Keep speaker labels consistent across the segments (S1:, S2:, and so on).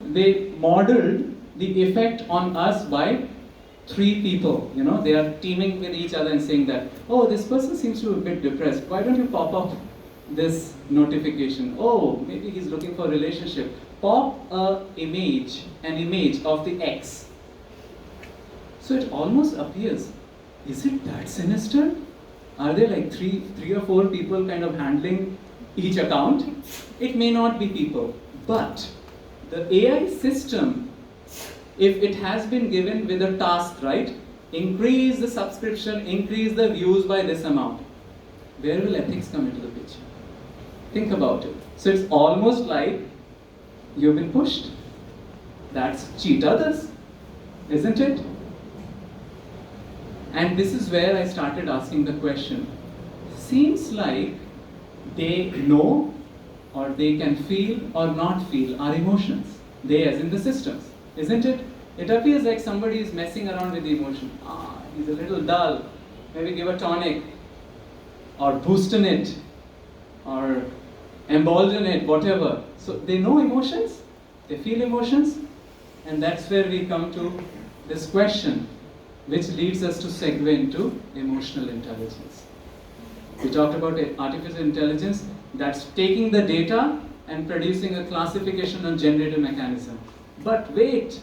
S1: They modeled the effect on us by three people. They are teaming with each other and saying that, oh, this person seems to be a bit depressed. Why don't you pop up this notification? Oh, maybe he's looking for a relationship. Pop an image of the X. So it almost appears, is it that sinister? Are there like three or four people kind of handling each account? It may not be people, but the AI system, if it has been given with a task, right? Increase the subscription, increase the views by this amount. Where will ethics come into the picture? Think about it. So it's almost like you've been pushed. That's cheat others, isn't it? And this is where I started asking the question. Seems like they know or they can feel or not feel our emotions. They as in the systems, isn't it? It appears like somebody is messing around with the emotion. He's a little dull. Maybe give a tonic or boostin it or embolden it, whatever. So they know emotions, they feel emotions, and that's where we come to this question, which leads us to segue into emotional intelligence. We talked about artificial intelligence that's taking the data and producing a classification and generative mechanism. But wait,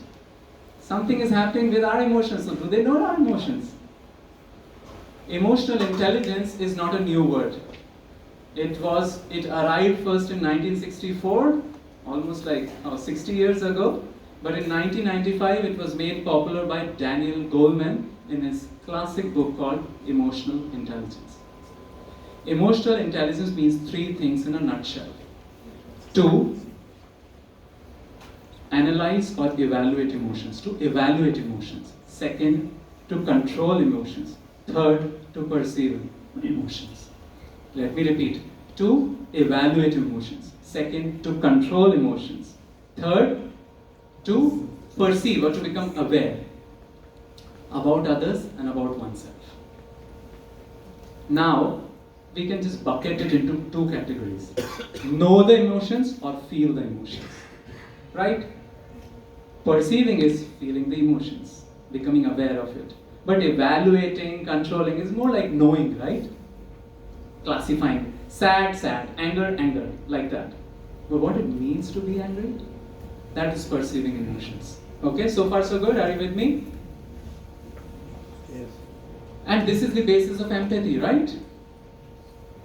S1: something is happening with our emotions. So do they know our emotions? Emotional intelligence is not a new word. It arrived first in 1964, almost like 60 years ago. But in 1995, it was made popular by Daniel Goleman in his classic book called Emotional Intelligence. Emotional intelligence means three things in a nutshell. To analyze or evaluate emotions. To evaluate emotions. Second, to control emotions. Third, to perceive emotions. Let me repeat. To evaluate emotions. Second, to control emotions. Third, to perceive or to become aware about others and about oneself. Now, we can just bucket it into two categories. Know the emotions or feel the emotions. Right? Perceiving is feeling the emotions, becoming aware of it. But evaluating, controlling is more like knowing, right? Classifying. Sad, anger, like that. But what it means to be angry? That is perceiving emotions. Okay, so far so good. Are you with me?
S2: Yes.
S1: And this is the basis of empathy, right?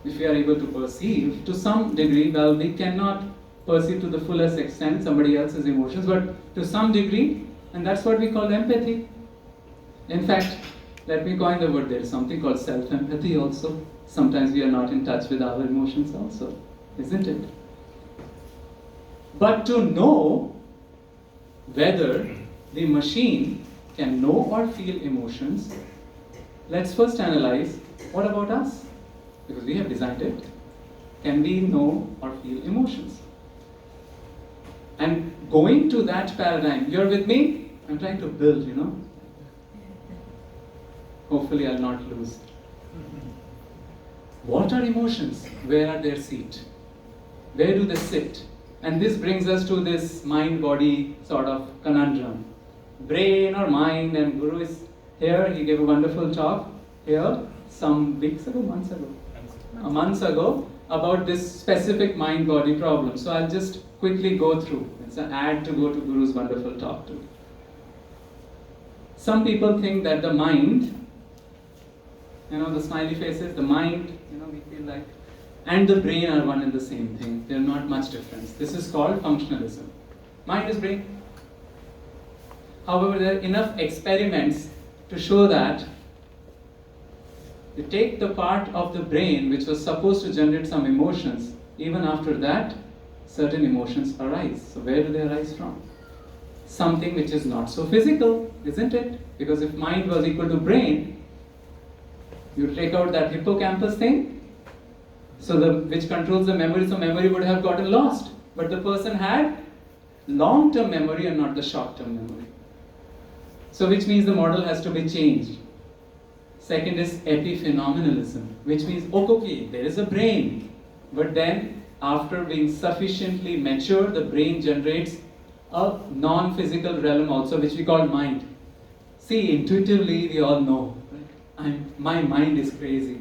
S1: If we are able to perceive to some degree, well, we cannot perceive to the fullest extent somebody else's emotions, but to some degree, and that's what we call empathy. In fact, let me coin the word, there is something called self-empathy also. Sometimes we are not in touch with our emotions also, isn't it? But to know whether the machine can know or feel emotions, let's first analyze what about us? Because we have designed it. Can we know or feel emotions? And going to that paradigm, you're with me? I'm trying to build, Hopefully I'll not lose. What are emotions? Where are their seat? Where do they sit? And this brings us to this mind-body sort of conundrum. Brain or mind, and Guru is here. He gave a wonderful talk here some weeks ago, months ago, about this specific mind-body problem. So I'll just quickly go through. It's an ad to go to Guru's wonderful talk too. Some people think that the mind, the smiley faces, the mind, we feel like, and the brain are one and the same thing. They're not much difference. This is called functionalism. Mind is brain. However, there are enough experiments to show that you take the part of the brain which was supposed to generate some emotions, even after that, certain emotions arise. So where do they arise from? Something which is not so physical, isn't it? Because if mind was equal to brain, you take out that hippocampus thing, which controls the memory, so memory would have gotten lost. But the person had long-term memory and not the short-term memory. So which means the model has to be changed. Second is epiphenomenalism, which means, okay, there is a brain, but then after being sufficiently mature, the brain generates a non-physical realm also, which we call mind. See, intuitively we all know, right? My mind is crazy.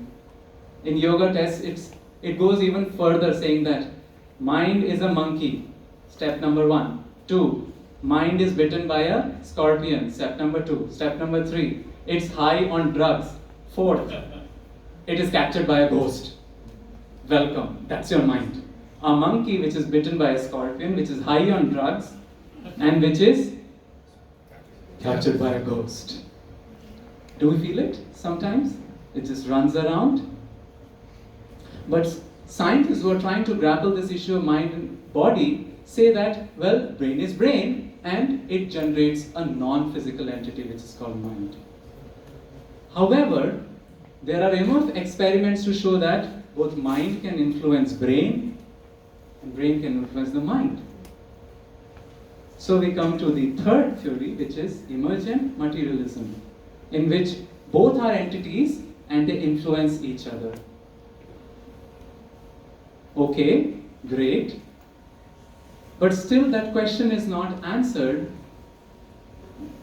S1: In yoga tests, it goes even further, saying that mind is a monkey, step number 1. 2, mind is bitten by a scorpion, step number 2. Step number 3, it's high on drugs. 4th, it is captured by a ghost. Welcome, that's your mind. A monkey which is bitten by a scorpion, which is high on drugs, and which is captured by a ghost. Do we feel it sometimes? It just runs around. But scientists who are trying to grapple this issue of mind and body say that, well, brain is brain and it generates a non-physical entity which is called mind. However, there are enough experiments to show that both mind can influence brain and brain can influence the mind. So we come to the third theory, which is emergent materialism, in which both are entities and they influence each other. Okay, great. But still that question is not answered.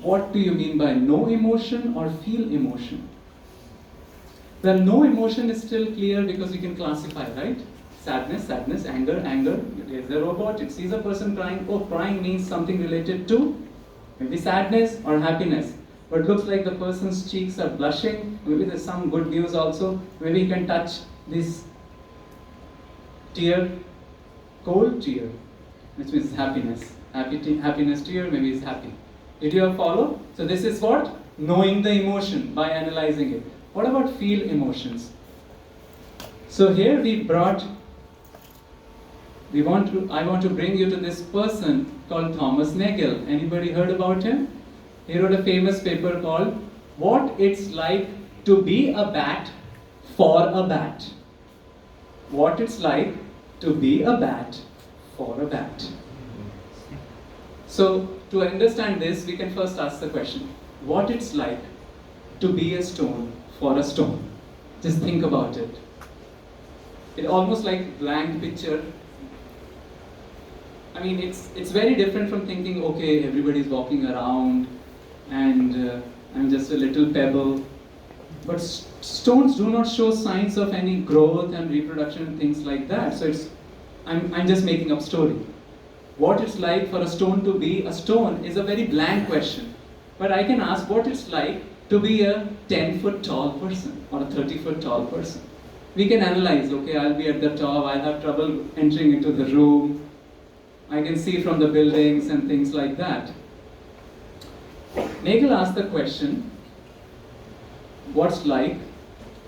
S1: What do you mean by no emotion or feel emotion? Well, no emotion is still clear because you can classify, right? Sadness, sadness, anger, anger. There's a robot, it sees a person crying. Oh, crying means something related to maybe sadness or happiness. But it looks like the person's cheeks are blushing. Maybe there's some good news also. Maybe you can touch this tear, cold tear, which means happiness. Happiness tear, maybe it's happy. Did you all follow? So this is what? Knowing the emotion by analyzing it. What about feel emotions? So here I want to bring you to this person called Thomas Nagel. Anybody heard about him? He wrote a famous paper called What It's Like to Be a Bat for a Bat. What it's like to be a bat for a bat. So to understand this, we can first ask the question, what it's like to be a stone for a stone. Just think about it. It's almost like blank picture. I mean, it's very different from thinking, okay, everybody's walking around and I'm just a little pebble. But stones do not show signs of any growth and reproduction and things like that. So I'm just making up story. What it's like for a stone to be a stone is a very blank question. But I can ask what it's like to be a 10-foot tall person or a 30-foot tall person. We can analyze, okay, I'll be at the top, I'll have trouble entering into the room. I can see from the buildings and things like that. Nagel asked the question, what's like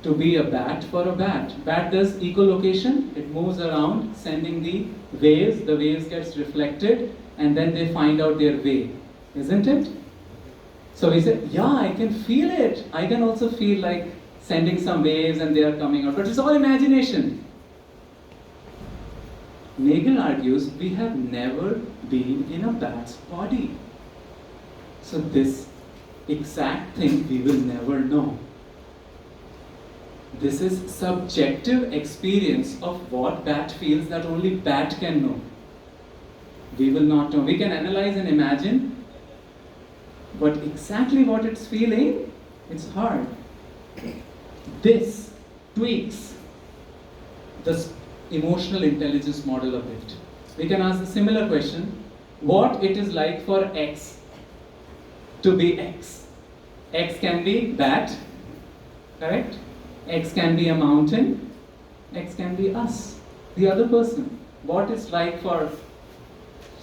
S1: to be a bat for a bat? Bat does echolocation, it moves around sending the waves gets reflected and then they find out their way, isn't it? So he said, yeah, I can feel it. I can also feel like sending some waves and they are coming out, but it's all imagination. Nagel argues we have never been in a bat's body. So this exact thing we will never know. This is subjective experience of what bat feels that only bat can know. We will not know. We can analyze and imagine, but exactly what it's feeling, it's hard. This tweaks the emotional intelligence model a bit. We can ask a similar question, what it is like for X to be X. X can be bat, correct? X can be a mountain, X can be us, the other person. What it's like for,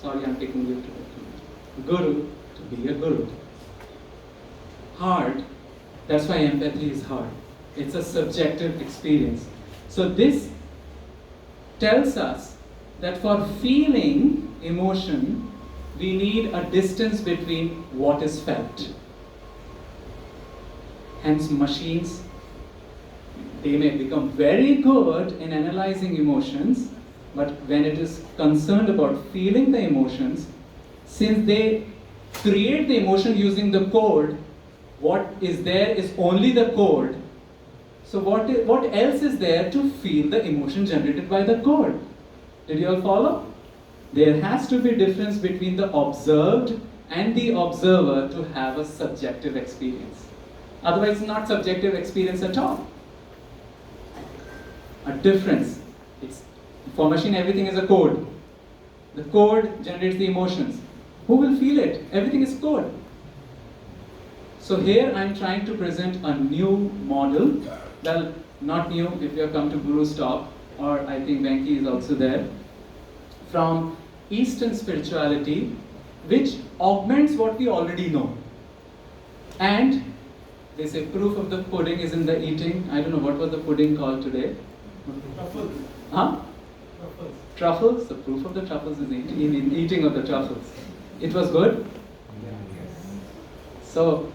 S1: sorry I'm taking you to the guru, to be a guru. Hard, that's why empathy is hard. It's a subjective experience. So this tells us that for feeling emotion, we need a distance between what is felt. Hence machines, they may become very good in analyzing emotions, but when it is concerned about feeling the emotions, since they create the emotion using the code, what is there is only the code. So what else is there to feel the emotion generated by the code? Did you all follow? There has to be difference between the observed and the observer to have a subjective experience. Otherwise, it's not subjective experience at all. A difference. For machine, everything is a code. The code generates the emotions. Who will feel it? Everything is code. So here I'm trying to present a new model. Well, not new if you have come to Guru's talk, or I think Venki is also there, from Eastern spirituality, which augments what we already know. And they say proof of the pudding is in the eating. I don't know what was the pudding called today.
S2: Truffles.
S1: Huh?
S2: Truffles.
S1: Truffles. The proof of the truffles is in eating of the truffles. It was good. So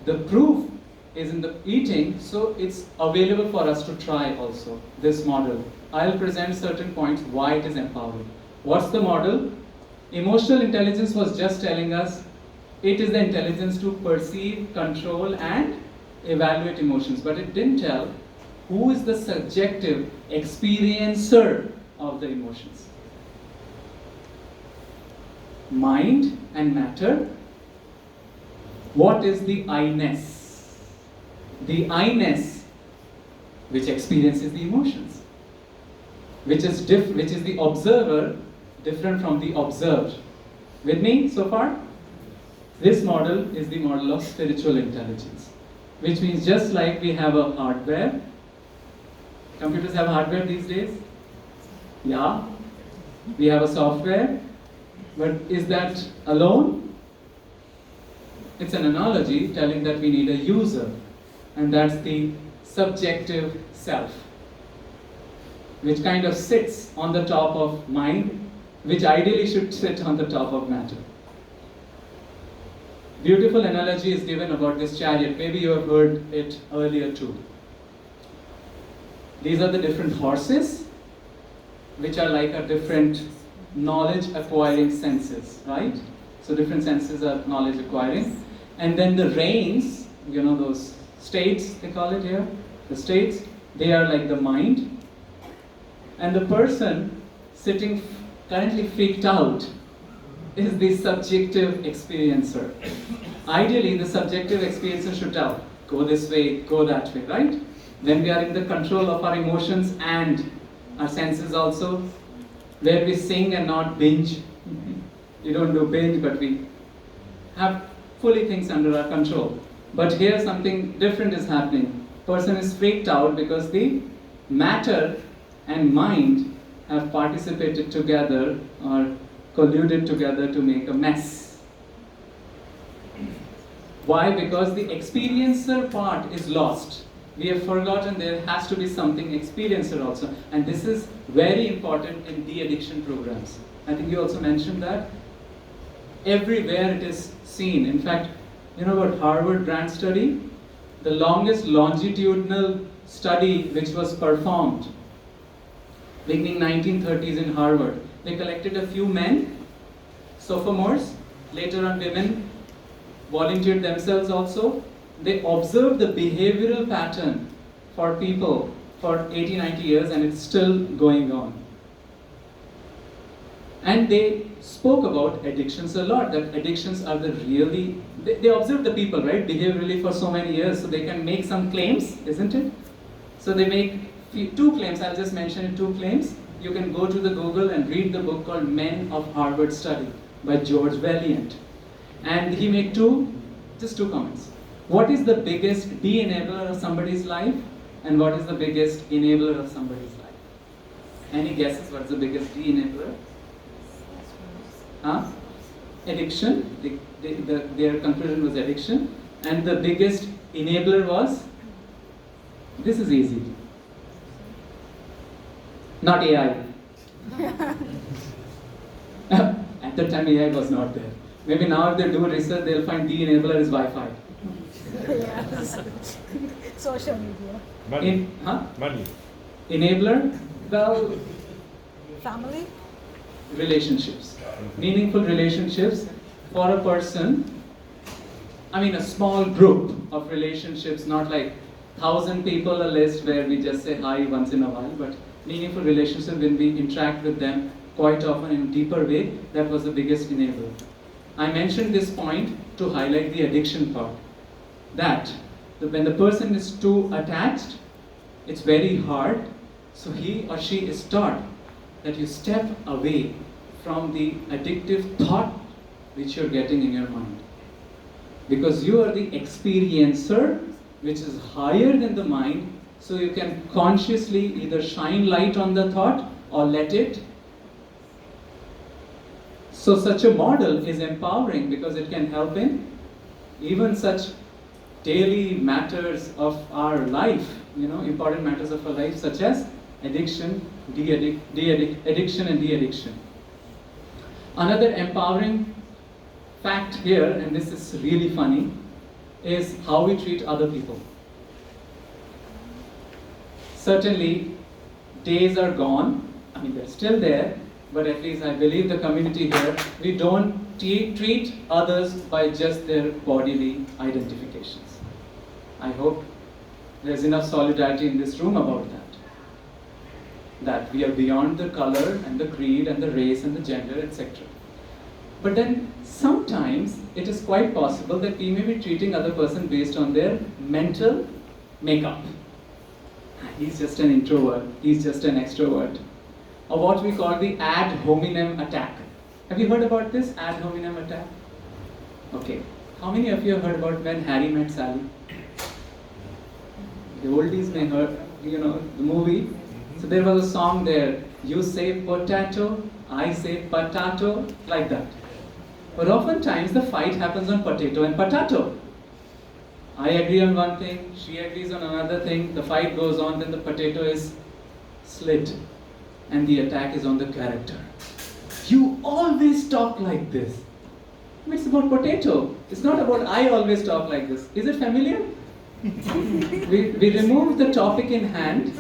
S1: the proof is in the eating, so it's available for us to try also, this model. I'll present certain points why it is empowering. What's the model? Emotional intelligence was just telling us it is the intelligence to perceive, control and evaluate emotions, but it didn't tell who is the subjective experiencer of the emotions. Mind and matter. What is the I-ness? The I-ness which experiences the emotions, which is the observer, different from the observed. With me so far? This model is the model of spiritual intelligence, which means just like we have a hardware. Computers have hardware these days? Yeah. We have a software, but is that alone? It's an analogy telling that we need a user, and that's the subjective self, which kind of sits on the top of mind, which ideally should sit on the top of matter. Beautiful analogy is given about this chariot. Maybe you have heard it earlier too. These are the different horses, which are like a different knowledge acquiring senses, right? So different senses are knowledge acquiring. And then the reins, you know, those states, they call it here, the states, they are like the mind. And the person sitting currently freaked out is the subjective experiencer. Ideally, the subjective experiencer should tell, go this way, go that way, right? When we are in the control of our emotions and our senses also, where we sing and not binge. We don't do binge, but we have fully things under our control. But here something different is happening. Person is freaked out because the matter and mind have participated together or colluded together to make a mess. Why? Because the experiencer part is lost. We have forgotten there has to be something experiencer also. And this is very important in de-addiction programs. I think you also mentioned that. Everywhere it is seen. In fact, you know about Harvard Grant study? The longest longitudinal study which was performed beginning 1930s in Harvard. They collected a few men, sophomores, later on women, volunteered themselves also. They observed the behavioral pattern for people for 80, 90 years and it's still going on. And they spoke about addictions a lot, that addictions are the really, they observe the people, right, behaviorally for so many years, so they can make some claims, isn't it? So they make two claims, I'll just mention it, two claims. You can go to the Google and read the book called Men of Harvard Study by George Valiant. And he made just two comments. What is the biggest de-enabler of somebody's life? And what is the biggest enabler of somebody's life? Any guesses what's the biggest de-enabler? Huh? Addiction. Their conclusion was addiction. And the biggest enabler was? This is easy. Not AI. At that time AI was not there. Maybe now if they do research, they'll find the enabler is Wi-Fi.
S3: Yes. Social media.
S4: Money.
S1: Money. Enabler? Well,
S3: Family?
S1: relationships. Meaningful relationships for a person. I mean a small group of relationships, not like 1,000 people a list where we just say hi once in a while, but meaningful relationships when we interact with them quite often in a deeper way, that was the biggest enabler. I mentioned this point to highlight the addiction part. That when the person is too attached, it's very hard. So he or she is taught that you step away from the addictive thought which you're getting in your mind. Because you are the experiencer, which is higher than the mind, so you can consciously either shine light on the thought or let it. So such a model is empowering because it can help in even such daily matters of our life, important matters of our life, such as addiction, addiction and de-addiction. Another empowering fact here, and this is really funny, is how we treat other people. Certainly, days are gone. I mean, they're still there, but at least I believe the community here, we don't treat others by just their bodily identifications. I hope there's enough solidarity in this room about that. That we are beyond the color and the creed and the race and the gender, etc. But then sometimes it is quite possible that we may be treating other person based on their mental makeup. He's just an introvert, he's just an extrovert. Or what we call the ad hominem attack. Have you heard about this ad hominem attack? Okay. How many of you have heard about When Harry Met Sally? The oldies may heard, the movie. So there was a song there, you say potato, I say potato, like that. But oftentimes the fight happens on potato and potato. I agree on one thing, she agrees on another thing, the fight goes on, then the potato is slit and the attack is on the character. You always talk like this. It's about potato. It's not about I always talk like this. Is it familiar? we remove the topic in hand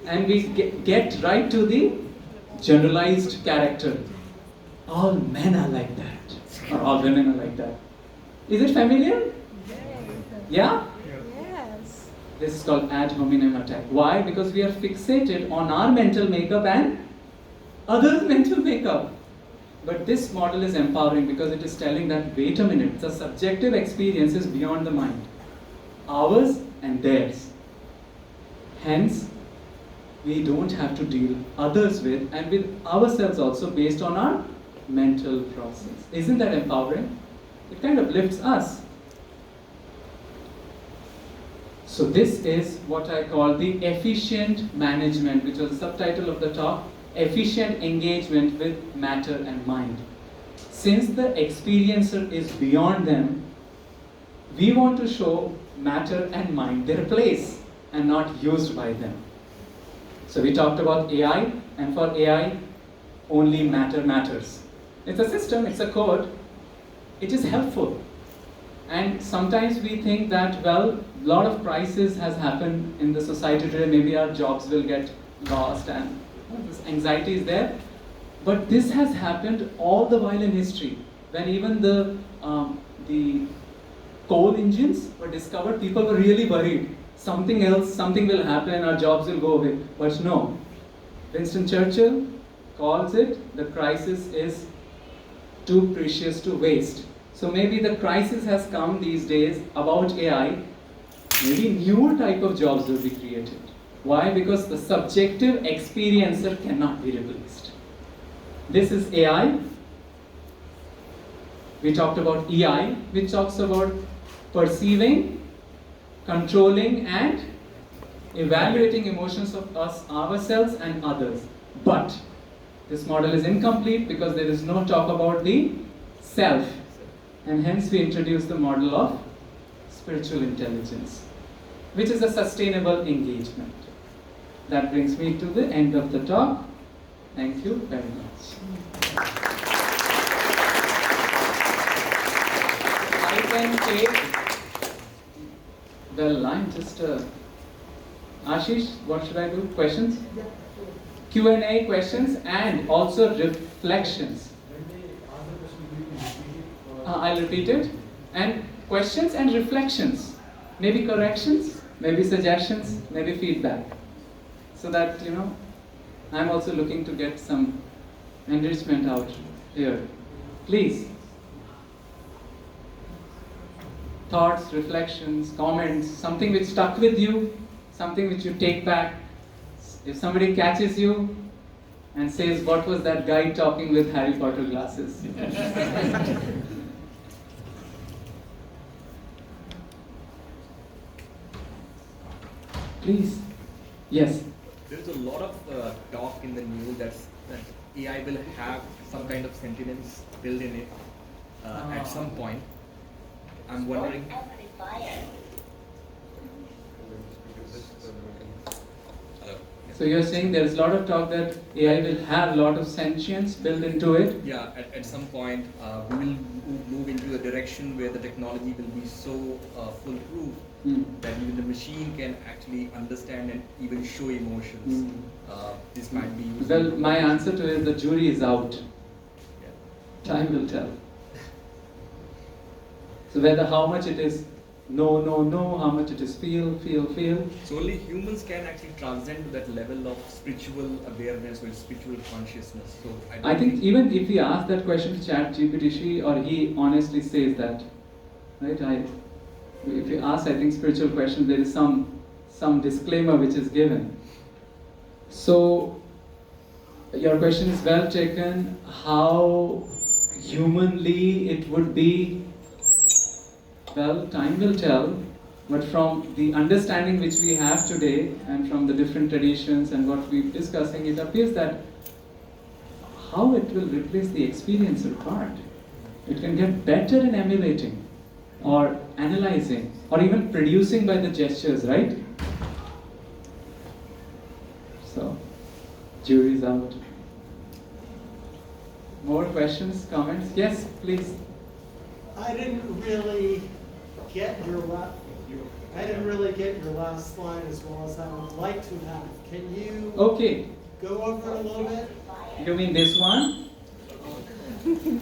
S1: and we get right to the generalized character. All men are like that. Or all women are like that. Is it familiar? Yeah?
S3: Yes.
S1: This is called ad hominem attack. Why? Because we are fixated on our mental makeup and others' mental makeup. But this model is empowering because it is telling that, wait a minute, the subjective experience is beyond the mind. Ours and theirs. Hence, we don't have to deal others with and with ourselves also based on our mental process. Isn't that empowering? It kind of lifts us. So this is what I call the efficient management, which was the subtitle of the talk, efficient engagement with matter and mind. Since the experiencer is beyond them, we want to show matter and mind their place and not used by them. So we talked about AI, and for AI, only matter matters. It's a system, it's a code, it is helpful. And sometimes we think that, well, a lot of crisis has happened in the society today, maybe our jobs will get lost and this anxiety is there. But this has happened all the while in history. When even the coal engines were discovered, people were really worried. Something will happen, our jobs will go away. But no. Winston Churchill calls it, the crisis is too precious to waste. So maybe the crisis has come these days about AI, maybe newer type of jobs will be created. Why? Because the subjective experiencer cannot be replaced. This is AI. We talked about EI, which talks about perceiving, controlling and evaluating emotions of us, ourselves and others. But this model is incomplete because there is no talk about the self. And hence we introduce the model of spiritual intelligence, which is a sustainable engagement. That brings me to the end of the talk. Thank you very much. I can take, well, I'm just, Ashish, what should I do? Questions? Q&A, questions, and also reflections. I'll repeat it. And questions and reflections. Maybe corrections, maybe suggestions, maybe feedback. So that, I'm also looking to get some enrichment out here. Please. Thoughts, reflections, comments, something which stuck with you, something which you take back. If somebody catches you and says, "What was that guy talking with Harry Potter glasses?" Please. Yes.
S4: There's a lot of talk in the news that AI will have some kind of sentience built in it at some point. I'm wondering.
S1: So you're saying there's a lot of talk that AI will have a lot of sentience built into it?
S4: Yeah, at some point we will move into a direction where the technology will be so foolproof that even the machine can actually understand and even show emotions. This might be used.
S1: Well, my answer to it, the jury is out.
S4: Yeah.
S1: Time will tell. So whether how much it is no, no, no, how much it is feel, feel, feel.
S4: So only humans can actually transcend to that level of spiritual awareness or spiritual consciousness. So
S1: I think even if we ask that question to ChatGPT, or he honestly says that, right? If you ask, I think, spiritual questions, there is some disclaimer which is given. So your question is well taken. How humanly it would be, well, time will tell. But from the understanding which we have today and from the different traditions and what we're discussing, it appears that how it will replace the experiencer part. It can get better in emulating or analyzing or even producing by the gestures, right? So, jury's out. More questions, comments? Yes, please.
S2: I didn't really get your last slide as well as I would like to have. Can you
S1: Okay.
S2: go over it a little bit?
S1: You mean this one?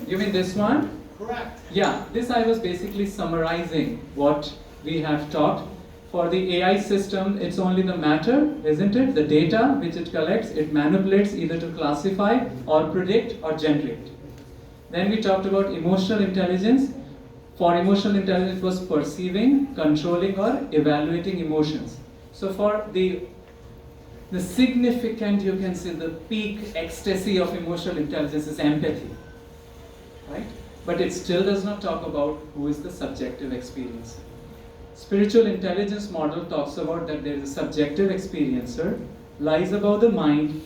S1: You mean this one?
S2: Correct.
S1: Yeah, this I was basically summarizing what we have taught. For the AI system, it's only the matter, isn't it? The data which it collects, it manipulates either to classify or predict or generate. Then we talked about emotional intelligence. For emotional intelligence, it was perceiving, controlling, or evaluating emotions. So for the significant, you can say, the peak ecstasy of emotional intelligence is empathy, right? But it still does not talk about who is the subjective experiencer. Spiritual intelligence model talks about that there is a subjective experiencer, lies above the mind,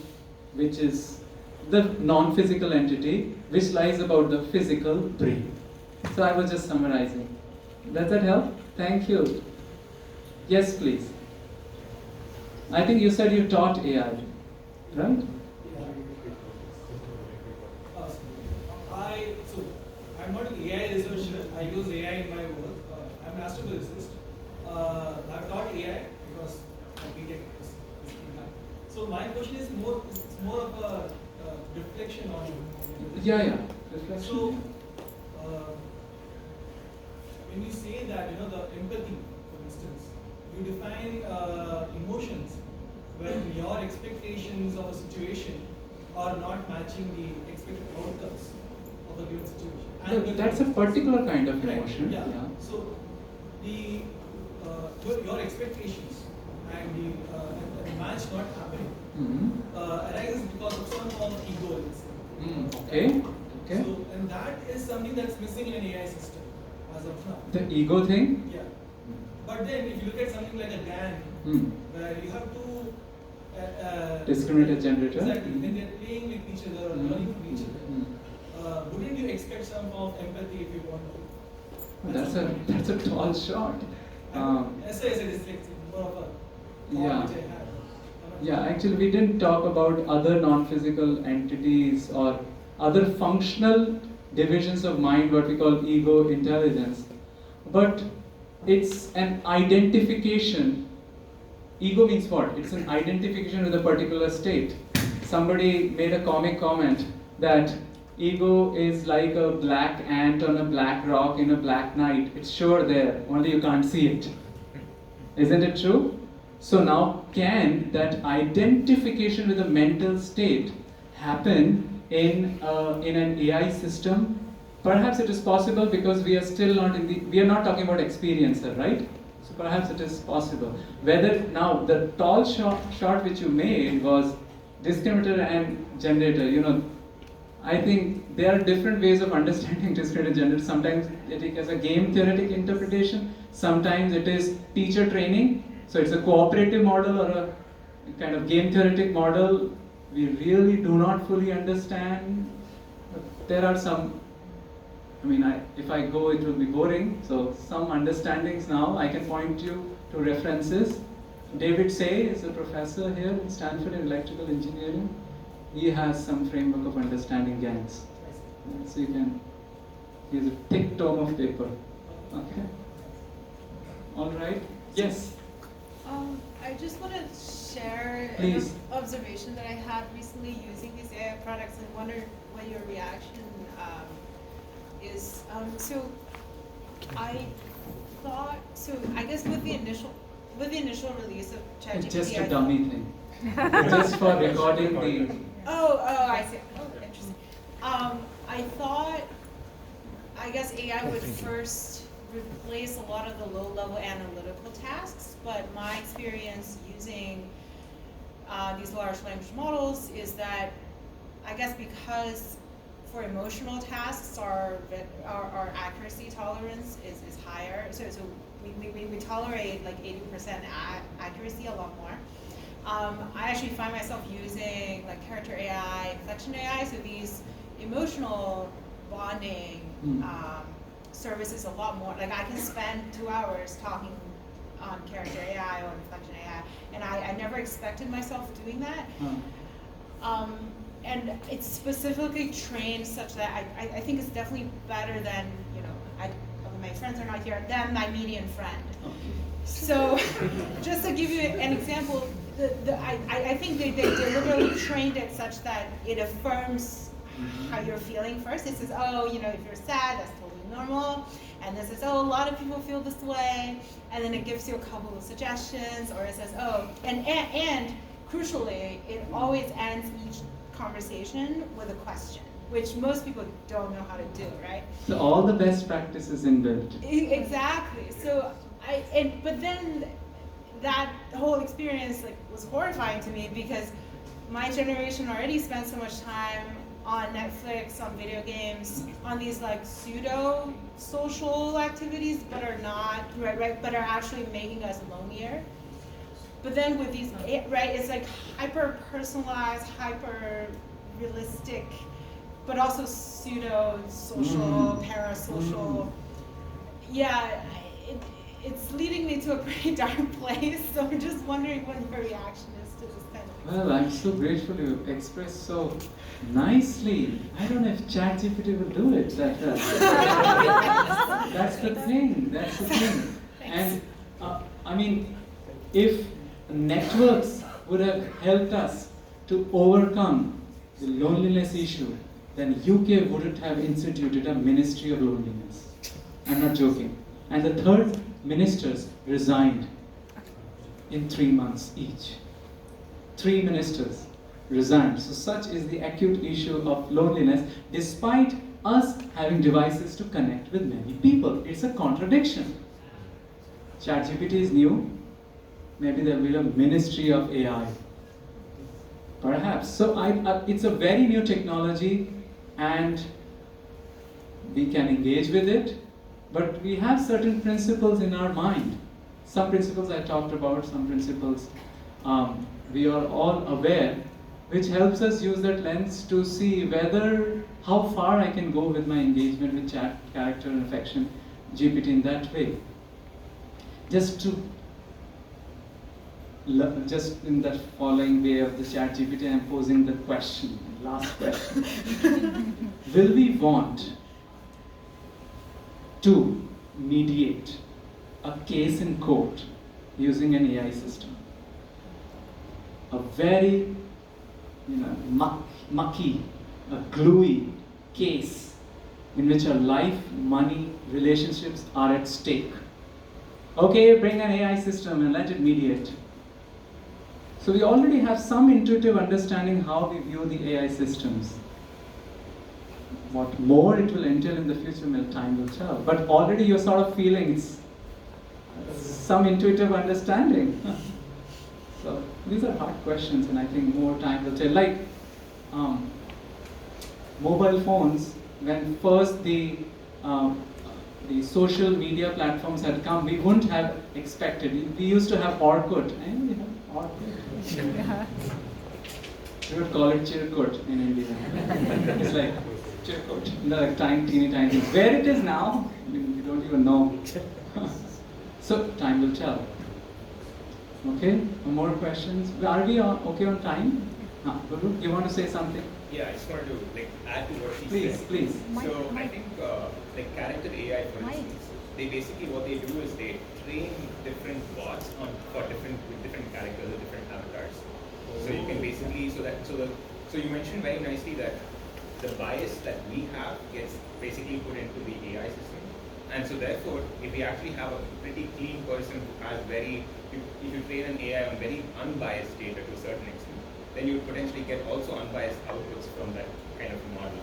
S1: which is the non-physical entity, which lies above the physical brain. So I was just summarizing. Does that help? Thank you. Yes, please. I think you said you taught AI, right?
S5: I'm not an AI researcher. I use AI in my work. I'm an astrophysicist. I've taught AI because my BTech is so my question is more of a reflection on.
S1: Yeah. Reflection.
S5: So when you say that the empathy, for instance, you define emotions when your expectations of a situation are not matching the expected outcomes of a given situation.
S1: No, that's a particular kind of
S5: Right,
S1: emotion.
S5: yeah. So the your expectations and the match not happening arises because of some form of ego, let's say.
S1: Okay.
S5: So and that is something that's missing in an AI system as of now.
S1: The ego thing?
S5: Yeah. But then if you look at something like a GAN, where you have to
S1: discriminated generator.
S5: Exactly. When they're playing with each other or learning from each other, wouldn't you expect some form of empathy if you want to?
S1: That's a tall shot.
S5: As I said, it's like more of a
S1: Yeah.
S5: which I have.
S1: Yeah, actually we didn't talk about other non-physical entities or other functional divisions of mind, what we call ego, intelligence. But it's an identification. Ego means what? It's an identification with a particular state. Somebody made a comic comment that ego is like a black ant on a black rock in a black night. It's sure there, only you can't see it. Isn't it true? So now, can that identification with a mental state happen in an AI system? Perhaps it is possible because we are still not we are not talking about experiencer, right? So perhaps it is possible. Whether now the tall shot which you made was discriminator and generator, I think there are different ways of understanding discriminator generator. Sometimes it is a game theoretic interpretation, sometimes it is teacher training, so it's a cooperative model or a kind of game theoretic model. We really do not fully understand. There are some, if I go it will be boring, so some understandings now. I can point you to references. David Say is a professor here in Stanford in electrical engineering. He has some framework of understanding gangs. So he has a thick tome of paper. Okay. All right. Yes.
S6: I just want to share
S1: Please.
S6: an observation that I had recently using these AI products and wonder what your reaction is. I guess with the initial release of ChatGPT,
S1: It's just a dummy thing. Just for recording the.
S6: Oh, I see. Oh, interesting. I guess AI would first replace a lot of the low-level analytical tasks, but my experience using these large language models is that, I guess because for emotional tasks our accuracy tolerance is higher, so we tolerate like 80% accuracy, a lot more. I actually find myself using like character AI, inflection AI, so these emotional bonding services a lot more. Like I can spend 2 hours talking on character AI or inflection AI, and I never expected myself doing that. And it's specifically trained such that I think it's definitely better than, my friends are not here, than my median friend. So just to give you an example, I think they deliberately trained it such that it affirms how you're feeling first. It says, oh, if you're sad, that's totally normal. And then it says, oh, a lot of people feel this way. And then it gives you a couple of suggestions, or it says, oh, and crucially, it always ends each conversation with a question, which most people don't know how to do, right?
S1: So all the best practices inbuilt.
S6: Exactly. So but then that whole experience was horrifying to me, because my generation already spends so much time on Netflix, on video games, on these pseudo social activities, but are not but are actually making us lonelier. But then with these, it's hyper personalized, hyper realistic, but also pseudo social, parasocial. Yeah, it's leading me to a pretty dark place. So I'm just wondering what your reaction is to this kind of thing.
S1: Well, I'm so grateful you expressed so nicely. I don't know if ChatGPT will do it. That's the thing. That's the thing. And if networks would have helped us to overcome the loneliness issue, then UK wouldn't have instituted a Ministry of Loneliness. I'm not joking. And the third ministers resigned in 3 months each. 3 ministers resigned. So such is the acute issue of loneliness, despite us having devices to connect with many people. It's a contradiction. ChatGPT is new. Maybe there will be a Ministry of AI. Perhaps. So it's a very new technology, and we can engage with it, but we have certain principles in our mind. Some principles I talked about, some principles we are all aware, which helps us use that lens to see how far I can go with my engagement with chat, character, and affection, GPT in that way. Just in that following way of the ChatGPT, I'm posing the question, last question. Will we want to mediate a case in court using an AI system? A very mucky, a gluey case in which our life, money, relationships are at stake. Okay, bring an AI system and let it mediate. So we already have some intuitive understanding how we view the AI systems. What more it will entail in the future, time will tell. But already you're sort of feeling some intuitive understanding. So these are hard questions, and I think more time will tell. Like mobile phones, when first the social media platforms had come, we wouldn't have expected. We used to have Orkut. Anybody have Orkut?
S3: Yeah.
S1: We would call it Chirkut in India. It's like Chirkut, like teeny tiny things. Where it is now, we don't even know. So time will tell. Okay, more questions? Are we okay on time? Guru, you want to say something?
S7: Yeah, I just wanted to add to what she
S1: Please,
S7: said.
S1: please.
S7: So I think character AI, for
S3: Mike.
S7: instance, they basically what they do is they train different bots with different characters or different avatars. So you can basically so you mentioned very nicely that the bias that we have gets basically put into the AI system, and so therefore if we actually have a pretty clean person who has if you train an AI on very unbiased data to a certain extent, then you would potentially get also unbiased outputs from that kind of model.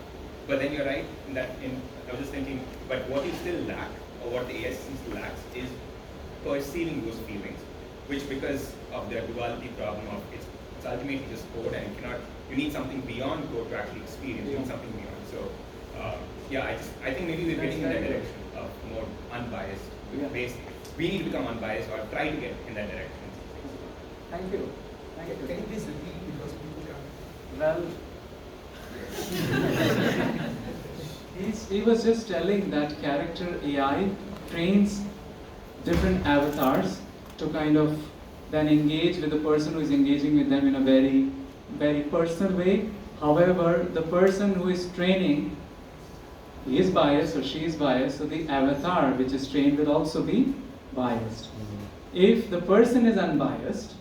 S7: But then you're right in that I was just thinking, but what you still lack, or what the AI system still lacks, is perceiving those feelings, which because of the duality problem of it's ultimately just code, and you need something beyond code to actually experience, you need something beyond. So I think maybe we're getting in that direction of more unbiased based. We need to become unbiased or try to get in that direction.
S1: Thank you. Thank you.
S5: Can you please repeat because people can't.
S1: Well, he was just telling that character AI trains different avatars to kind of then engage with the person who is engaging with them in a very, very personal way. However, the person who is training, he is biased or she is biased, so the avatar which is trained will also be biased. If the person is unbiased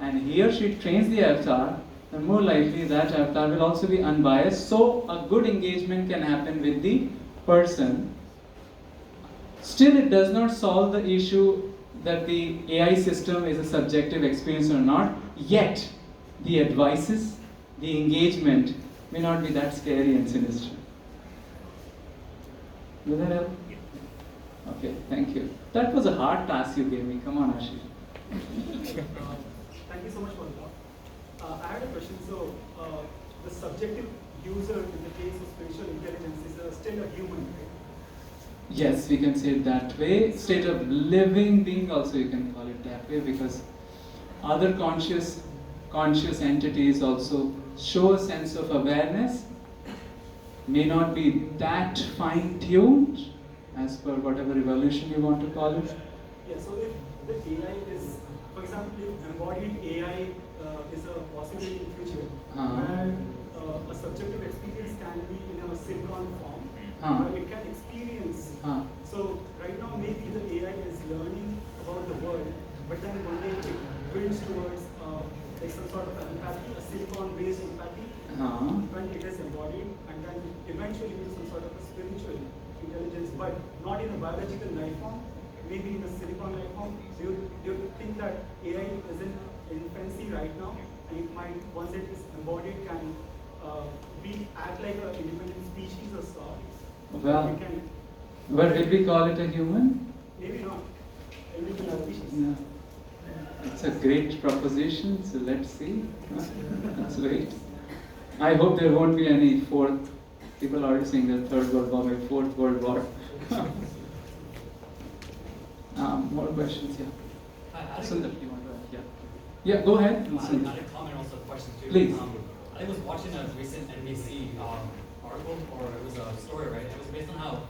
S1: and he or she trains the avatar, then more likely that avatar will also be unbiased, so a good engagement can happen with the person. Still, it does not solve the issue that the AI system is a subjective experience or not, yet the advices, the engagement may not be that scary and sinister. Will that help? Okay, thank you. That was a hard task you gave me. Come on, Ashish.
S8: Thank you so much for the talk. I had a question. So, the subjective user in the case of spatial intelligence is still a human, right?
S1: Yes, we can say it that way. State of living being also you can call it that way, because other conscious entities also show a sense of awareness, may not be that fine-tuned as per whatever evolution you want to call it.
S8: Yeah, so if the AI is, for example, if embodied AI is a possibility in future, where a subjective experience can be in a silicon form, where it can experience. So right now maybe the AI is learning about the world, but then one day it builds towards like some sort of empathy, a silicon-based empathy, when it is embodied, and then eventually with some sort of a spiritual intelligence, but not in a biological life form, maybe in a silicon life form. Do you think that AI is in infancy right now, and it might, once it is embodied, can act like an independent species or sort?
S1: Well, but will we call it a human?
S8: Maybe not. Maybe not species.
S1: No. It's a great proposition, so let's see. Let's wait. I hope there won't be any fourth. People are already saying the third world war, maybe fourth world war. More questions, yeah. Sundar, you want to add? Yeah. Yeah, go ahead.
S9: I had a comment, also a question too.
S1: Please.
S9: I was watching a recent NBC article, or it was a story, right? It was based on how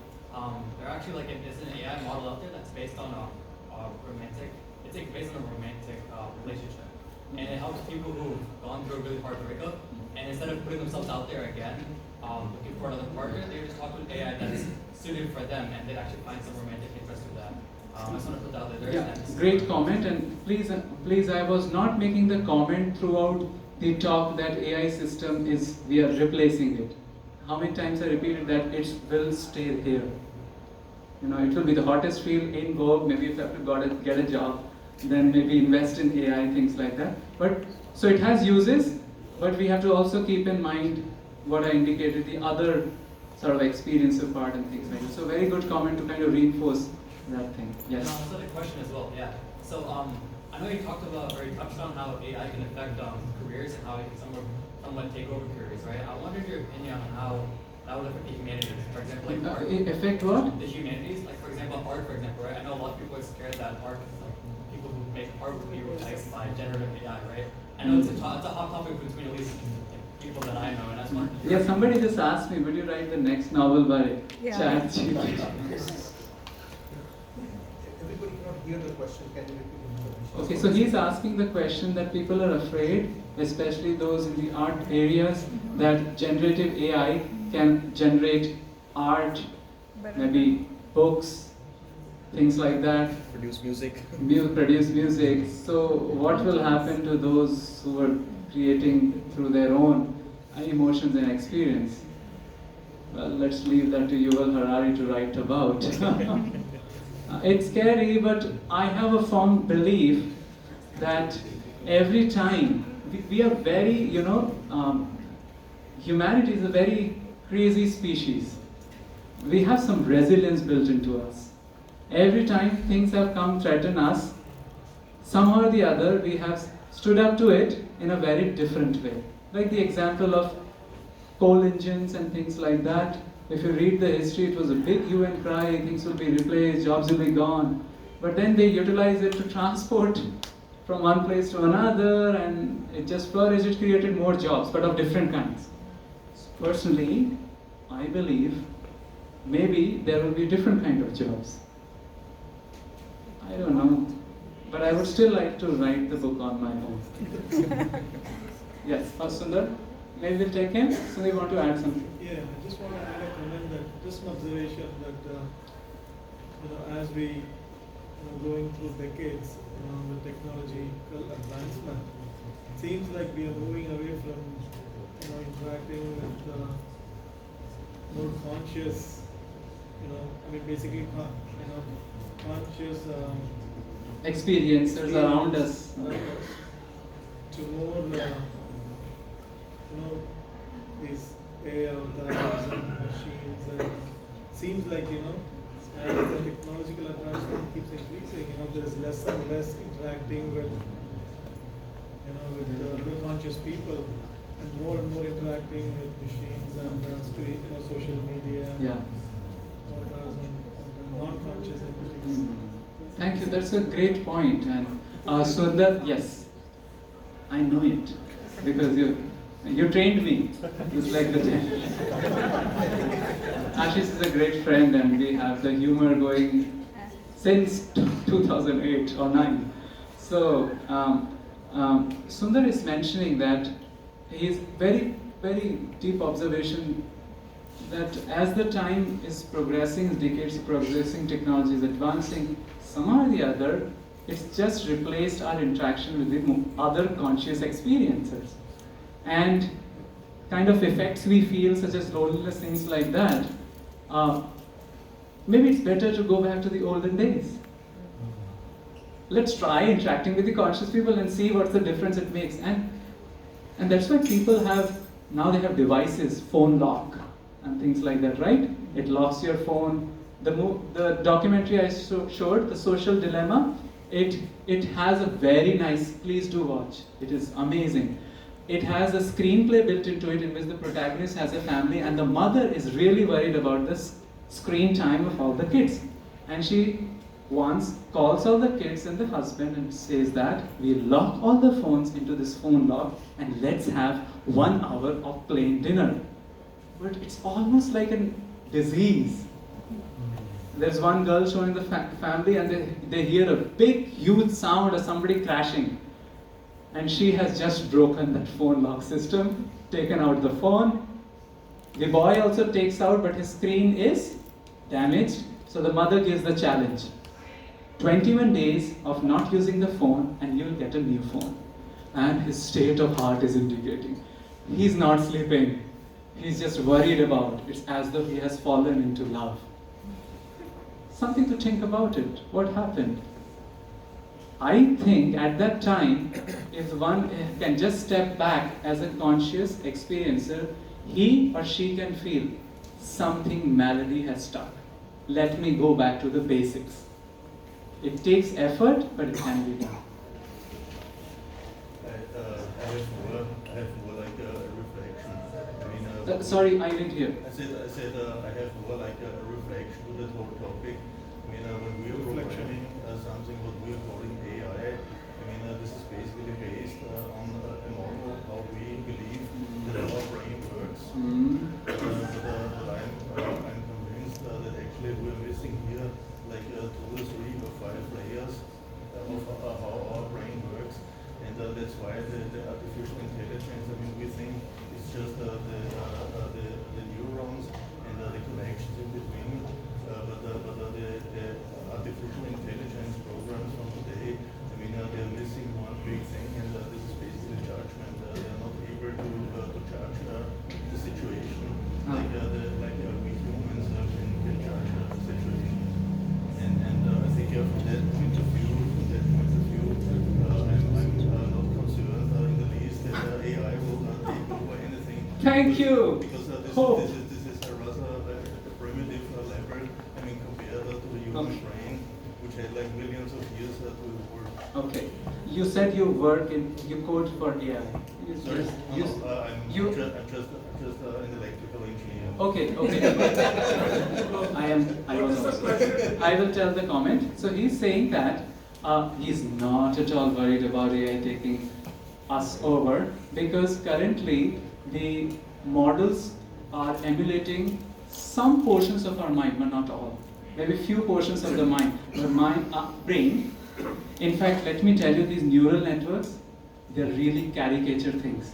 S9: there actually there's an AI model out there that's based on a romantic. It's based on a romantic relationship, and it helps people who've gone through a really hard breakup, and instead of putting themselves out there again, looking for another partner, they just talk with AI that's suited for them, and they actually find some romantic interest with that. I just want to put that out there.
S1: Yeah, great comment, and please, I was not making the comment throughout the talk that AI system we are replacing it. How many times I repeated that it will stay here. You know, it will be the hottest field in Go. Maybe if you have to get a job, then maybe invest in AI, things like that. But so it has uses, but we have to also keep in mind what I indicated, the other sort of experiencer part and things like that. So very good comment to kind of reinforce that thing. Yes.
S9: Also the question as well, yeah. So I know you talked about, or you touched on how AI can affect careers and how it can somewhat take over careers, right? I wondered your opinion on how that would affect the humanities. For example, like art.
S1: Affect what?
S9: The humanities, like for example, art, for example, right? I know a lot of people are scared that art, like people who make art would be replaced by generative AI, right? I know it's a hot topic between at least people that I know, and that's one.
S1: Yeah, somebody just asked me, would you write the next novel by ChatGPT?
S10: Everybody cannot hear the question. Can you repeat it?
S1: Okay, so he's asking the question that people are afraid, especially those in the art areas, that generative AI can generate art, maybe books, things like that.
S4: Produce music.
S1: Produce music. So what will happen to those who are creating through their own emotions and experience? Well, let's leave that to Yuval Harari to write about. It's scary, but I have a firm belief that every time we are very, humanity is a very crazy species. We have some resilience built into us. Every time things have come threaten us, somehow or the other we have stood up to it in a very different way. Like the example of coal engines and things like that. If you read the history, it was a big hue and cry, things will be replaced, jobs will be gone. But then they utilize it to transport from one place to another, and it just flourished. It created more jobs, but of different kinds. Personally, I believe maybe there will be different kind of jobs. I don't know, but I would still like to write the book on my own. Yes, Sundar, maybe we'll take him. So you want to add something?
S5: Yeah, I just want to add a comment that just an observation that as we going through decades with technological advancement, it seems like we are moving away from interacting with more conscious, basically conscious
S1: Experiencers around us.
S5: To more these AI avatars and machines, and seems like as the technological advancement keeps increasing, there's less and less interacting with with conscious people, and more interacting with machines and social media.
S1: Yeah.
S5: Avatars and non-conscious entities.
S1: Thank you. That's a great point. And Sundar, yes, I know it because you trained me. It's like the Ashish is a great friend, and we have the humor going since 2008 or 9. So Sundar is mentioning that his very, very deep observation that as the time is progressing, decades progressing, technology is advancing, somehow or the other, it's just replaced our interaction with the other conscious experiences. And kind of effects we feel, such as loneliness, things like that, maybe it's better to go back to the olden days. Let's try interacting with the conscious people and see what's the difference it makes. And that's why people now they have devices, phone lock, and things like that, right? It locks your phone. The documentary I showed, The Social Dilemma, it has a very nice, please do watch, it is amazing. It has a screenplay built into it in which the protagonist has a family and the mother is really worried about the screen time of all the kids. And she once calls all the kids and the husband and says that we lock all the phones into this phone lock and let's have 1 hour of plain dinner. But it's almost like a disease. There's one girl showing the family and they hear a big, huge sound of somebody crashing. And she has just broken that phone lock system, taken out the phone. The boy also takes out, but his screen is damaged. So the mother gives the challenge. 21 days of not using the phone and you'll get a new phone. And his state of heart is indicating. He's not sleeping. He's just worried about it. It's as though he has fallen into love. Something to think about it. What happened? I think at that time, if one can just step back as a conscious experiencer, he or she can feel something melody has stuck. Let me go back to the basics. It takes effort, but it can be done.
S11: I have more like a reflection. I mean,
S1: sorry, I didn't hear.
S11: I said I have more like a reflection to that whole topic. I mean, when we are programming something what we are calling AI, I mean, this is basically based on a model how we believe that our brain works. But I'm convinced that actually we are missing here like 2 or 3 or 5 layers of how our brain works. And that's why the artificial intelligence, I mean, we think it's just the neurons and the connections in between. But the artificial intelligence programs from today, I mean, they're missing one big thing, and this is basically judgment. They're not able to judge the situation like we humans can judge the situation. And I think from that point of view, I'm not concerned in the least that AI will not take over anything.
S1: Thank you.
S11: Because this is a rather primitive level. I mean, compared to the human brain, which had like millions of years to evolve.
S1: Okay. You said you code for AI.
S11: I'm just an electrical engineer.
S1: Okay. I will tell the comment. So he's saying that he's not at all worried about AI taking us over, because currently the models are emulating some portions of our mind, but not all. Maybe few portions of the mind. The brain. In fact, let me tell you, these neural networks, they're really caricature things.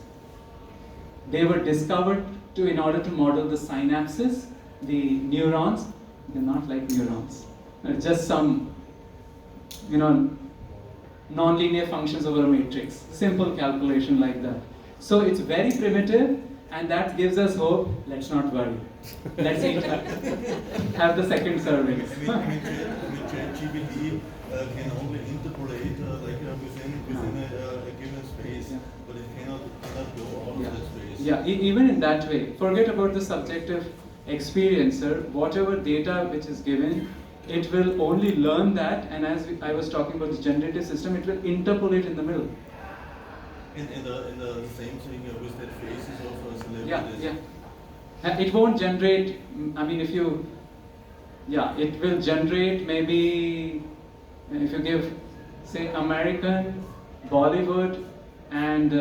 S1: They were discovered in order to model the synapses, the neurons. They're not like neurons. They're just some, non-linear functions over a matrix. Simple calculation like that. So it's very primitive, and that gives us hope. Let's not worry. Let's have the second serving.
S11: ChatGPT can only interpolate within a given space, but it cannot go out of that space.
S1: Yeah, even in that way. Forget about the subjective experiencer. Whatever data which is given, it will only learn that, and as I was talking about the generative system, it will interpolate in the middle.
S11: In the same thing with that faces of celebrities.
S1: Yeah. It won't generate, it will generate maybe, if you give, say, American, Bollywood, and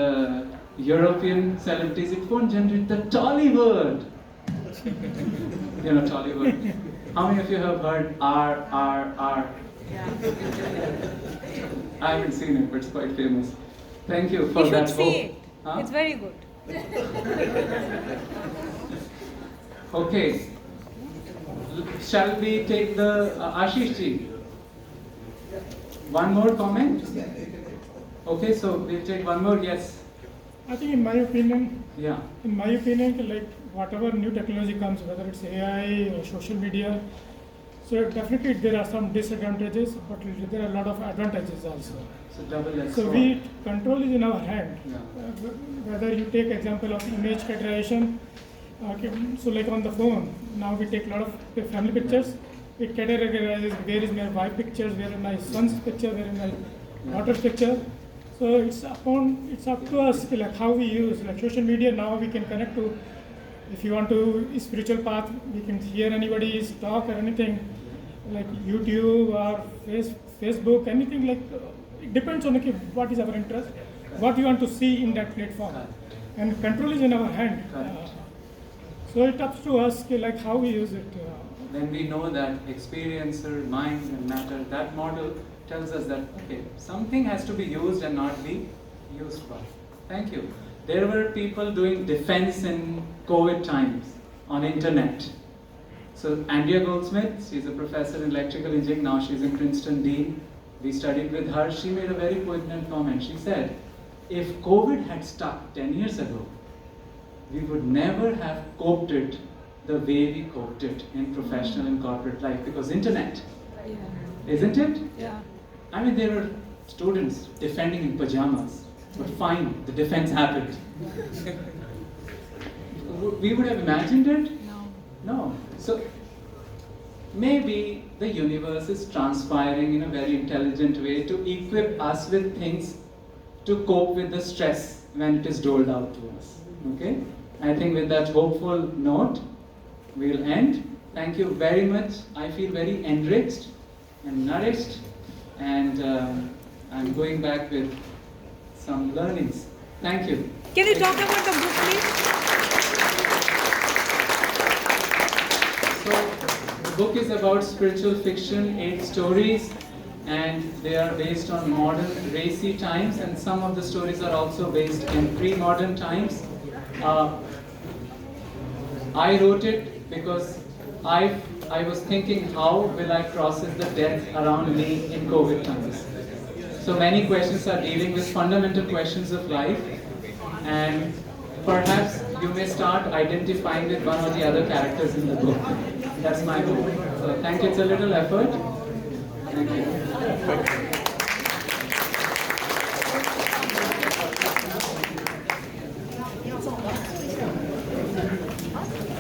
S1: European celebrities, it won't generate the Tollywood. Tollywood. How many of you have heard R?
S6: Yeah.
S1: I haven't seen it, but it's quite famous. Thank you for that.
S3: You should see it. Huh? It's very good.
S1: Okay. Shall we take the Ashish ji? One more comment? Okay, so we'll take one more. Yes.
S12: I think in my opinion,
S1: like
S12: whatever new technology comes, whether it's AI or social media, so definitely there are some disadvantages, but there are a lot of advantages also. So control is in our hand.
S1: Yeah.
S12: Whether you take example of image categorization, so like on the phone, now we take a lot of family pictures, it categorizes where is my wife pictures, where is my son's picture, where is my daughter's picture. So it's up to us, like how we use, like social media. Now we can connect to, if you want to spiritual path, we can hear anybody's talk or anything, like YouTube or Facebook, anything like. It depends on what is our interest, what you want to see in that platform, and control is in our hand. So it's up to us, like how we use it.
S1: Then we know that experiencer, mind and matter, that model tells us that, okay, something has to be used and not be used for. Thank you. There were people doing defense in COVID times on internet. So Andrea Goldsmith, she's a professor in electrical engineering, now she's in Princeton Dean. We studied with her. She made a very poignant comment. She said, if COVID had stuck 10 years ago, we would never have coped it the way we coped it in professional and corporate life, because internet, isn't it?
S3: Yeah.
S1: There were students defending in pajamas, but fine, the defense happened. We would have imagined it?
S3: No.
S1: No. So maybe the universe is transpiring in a very intelligent way to equip us with things to cope with the stress when it is doled out to us. Okay? I think with that hopeful note, we'll end. Thank you very much. I feel very enriched and nourished, and I'm going back with some learnings. Thank you.
S3: Can you talk about the book, please?
S1: So, the book is about spiritual fiction, 8 stories, and they are based on modern racy times, and some of the stories are also based in pre-modern times. I wrote it because I was thinking, how will I process the death around me in COVID times? So many questions are dealing with fundamental questions of life, and perhaps you may start identifying with one or the other characters in the book. That's my hope. So thank you. It's a little effort. Thank you.